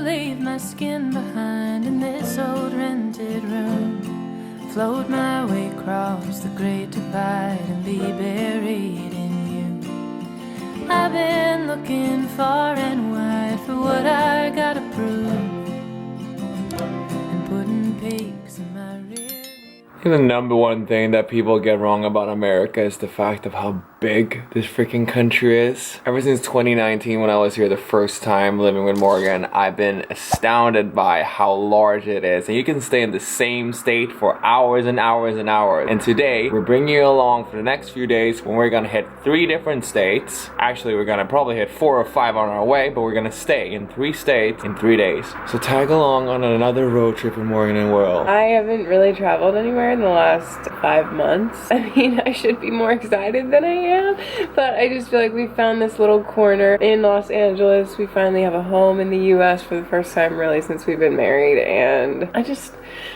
leave my skin behind in this old rented room. Float my way across the great divide and be buried in you. I've been looking far and wide for what I gotta prove, and putting pigs in my rear. I think the number one thing that people get wrong about America is the fact of how big this freaking country is. Ever since 2019 when I was here the first time living with Morgan, I've been astounded by how large it is. And you can stay in the same state for hours and hours and hours. And today, we're bringing you along for the next few days when we're gonna hit 3 different states. Actually, we're gonna probably hit 4 or 5 on our way, but we're gonna stay in 3 states in 3 days. So tag along on another road trip with Morgan and Will. I haven't really traveled anywhere in the last 5 months. I mean, I should be more excited than I am, but I just feel like we found this little corner in Los Angeles. We finally have a home in the US for the first time really since we've been married, and I just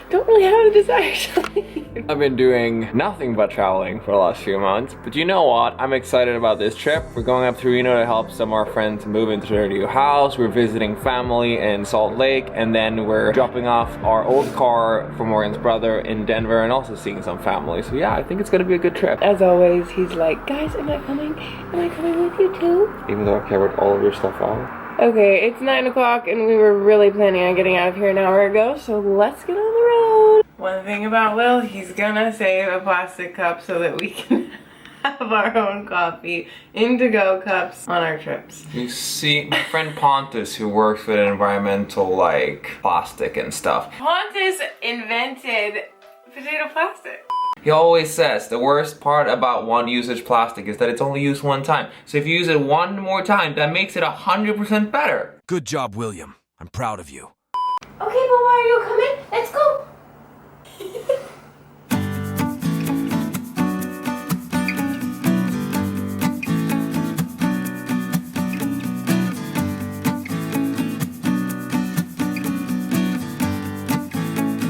don't really have a desire to leave. I've been doing nothing but traveling for the last few months, but you know what? I'm excited about this trip. We're going up to Reno to help some of our friends move into their new house. We're visiting family in Salt Lake, and then we're dropping off our old car for Morgan's brother in Denver and also seeing some family. So yeah, I think it's gonna be a good trip. As always, he's like, guys, am I coming? Am I coming with you too? Even though I covered all of your stuff out. Okay, it's 9 o'clock and we were really planning on getting out of here an hour ago, so let's get on the road. One thing about Will, he's gonna save a plastic cup so that we can have our own coffee in to-go cups on our trips. You see, my friend Pontus, who works with environmental, like, plastic and stuff. Pontus invented potato plastic. He always says the worst part about one-usage plastic is that it's only used one time. So if you use it one more time, that makes it 100% better. Good job, William. I'm proud of you. Okay, but why are you coming? Let's go.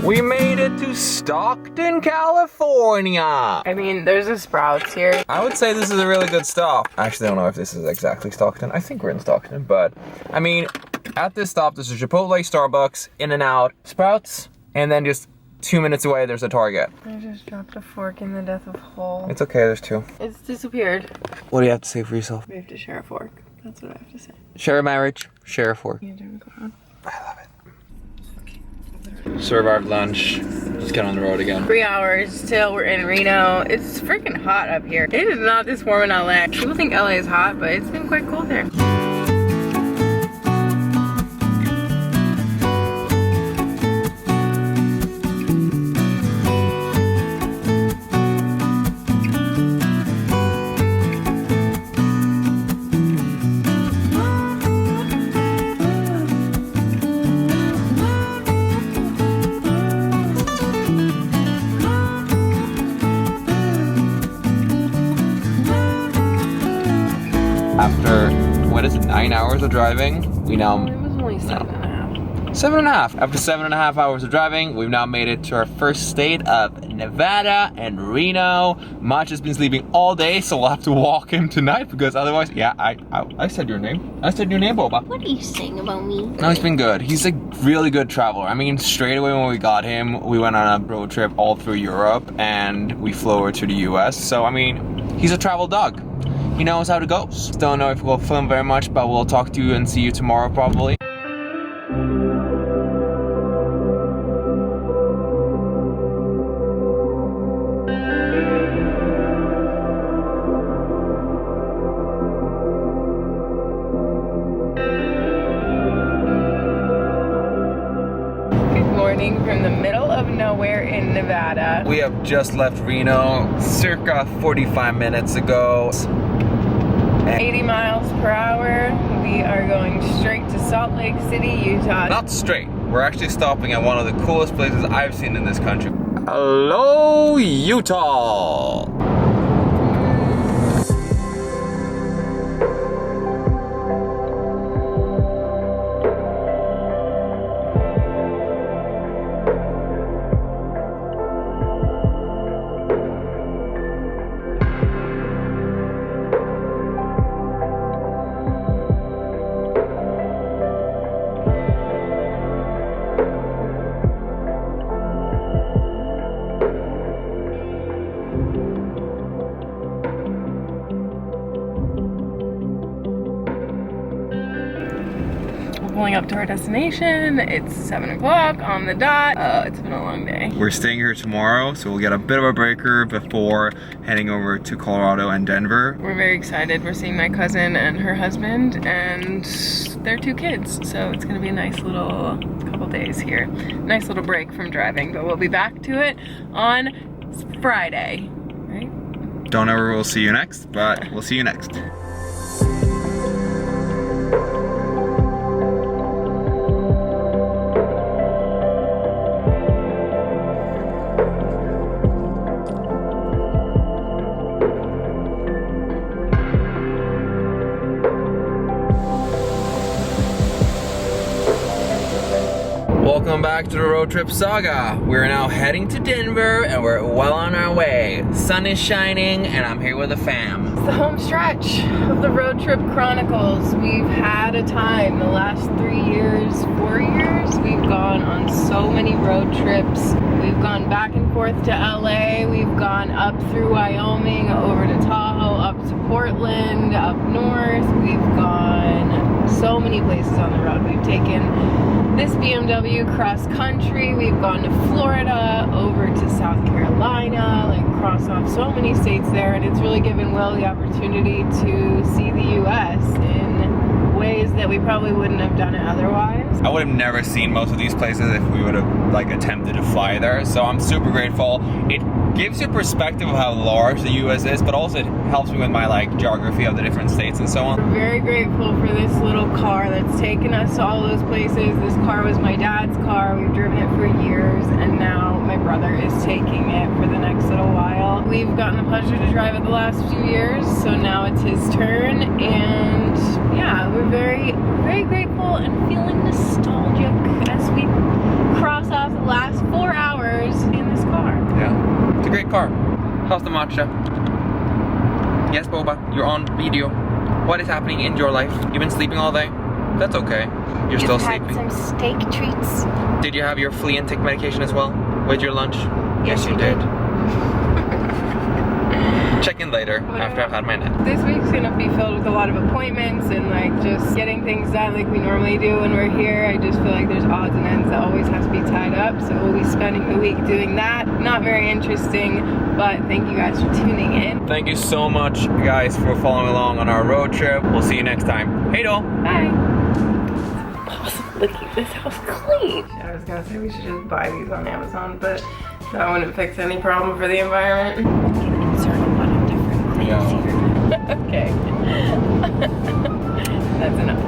We made it to Stockton, California. I mean, there's a Sprouts here. I would say this is a really good stop. Actually, I don't know if this is exactly Stockton. I think we're in Stockton, but I mean, at this stop, there's a Chipotle, Starbucks, In-N-Out, Sprouts, and then just 2 minutes away, there's a Target. I just dropped a fork in the death of hole. It's okay, there's 2. It's disappeared. What do you have to say for yourself? We have to share a fork. That's what I have to say. Share a marriage, share a fork. You doing good? I love it. Survived lunch. Just get on the road again. 3 hours till we're in Reno. It's freaking hot up here. It is not this warm in LA. People think LA is hot, but it's been quite cold there. After, what is it, 9 hours of driving, we now... It was only 7.5. 7.5. After 7.5 hours of driving, we've now made it to our first state of Nevada and Reno. Mach has been sleeping all day, so we'll have to walk him tonight because otherwise, yeah, I said your name. I said your name, Boba. What are you saying about me? No, he's been good. He's a really good traveler. I mean, straight away when we got him, we went on a road trip all through Europe and we flew over to the US. So, I mean, he's a travel dog. He knows how to go. Don't know if we'll film very much, but we'll talk to you and see you tomorrow probably. From the middle of nowhere in Nevada. We have just left Reno circa 45 minutes ago. 80 miles per hour. We are going straight to Salt Lake City, Utah. Not straight. We're actually stopping at one of the coolest places I've seen in this country. Hello, Utah! pulling up to our destination. It's 7 o'clock on the dot. It's been a long day. We're staying here tomorrow, so we'll get a bit of a breaker before heading over to Colorado and Denver. We're very excited. We're seeing my cousin and her husband and their 2 kids. So it's gonna be a nice little couple days here. Nice little break from driving, but we'll be back to it on Friday, right? Don't know where we'll see you next, but we'll see you next. Welcome back to the road trip saga. We're now heading to Denver and we're well on our way. Sun is shining and I'm here with the fam. It's the home stretch of the Road Trip Chronicles. We've had a time. The last 3 years, 4 years, we've gone on so many road trips. We've gone back and forth to LA. We've gone up through Wyoming, over to Tahoe, up to Portland, up north. We've gone so many places on the road. We've taken this BMW cross country. We've gone to Florida, over to South Carolina, like cross off so many states there, and it's really given Will the opportunity to see the US in ways that we probably wouldn't have done it otherwise. I would have never seen most of these places if we would have like attempted to fly there, so I'm super grateful. It gives you perspective of how large the US is, but also it helps me with my like geography of the different states and so on. We're very grateful for this little car that's taken us to all those places. This car was my dad's car. We've driven it for years, and now my brother is taking it for the next little while. We've gotten the pleasure to drive it the last few years, so now it's his turn, and yeah, we're very, very grateful and feeling nostalgic as we cross off the last 4 hours in this car. Yeah, it's a great car. How's the matcha? Yes, Boba, you're on video. What is happening in your life? You've been sleeping all day? That's okay. You're still sleeping. Had some steak treats. Did you have your flea and tick medication as well with your lunch? Yes, you did. Check in later after I've had my nap. This week's gonna be filled with a lot of appointments and like just getting things done like we normally do when we're here. I just feel like there's odds and ends that always has to be tied up, so we'll be spending the week doing that. Not very interesting, but thank you guys for tuning in. Thank you so much, guys, for following along on our road trip. We'll see you next time. Hey, doll. Bye. It's impossible to keep this house clean. I was gonna say we should just buy these on Amazon, but that wouldn't fix any problem for the environment. You can insert a lot of different things here. Okay. That's enough.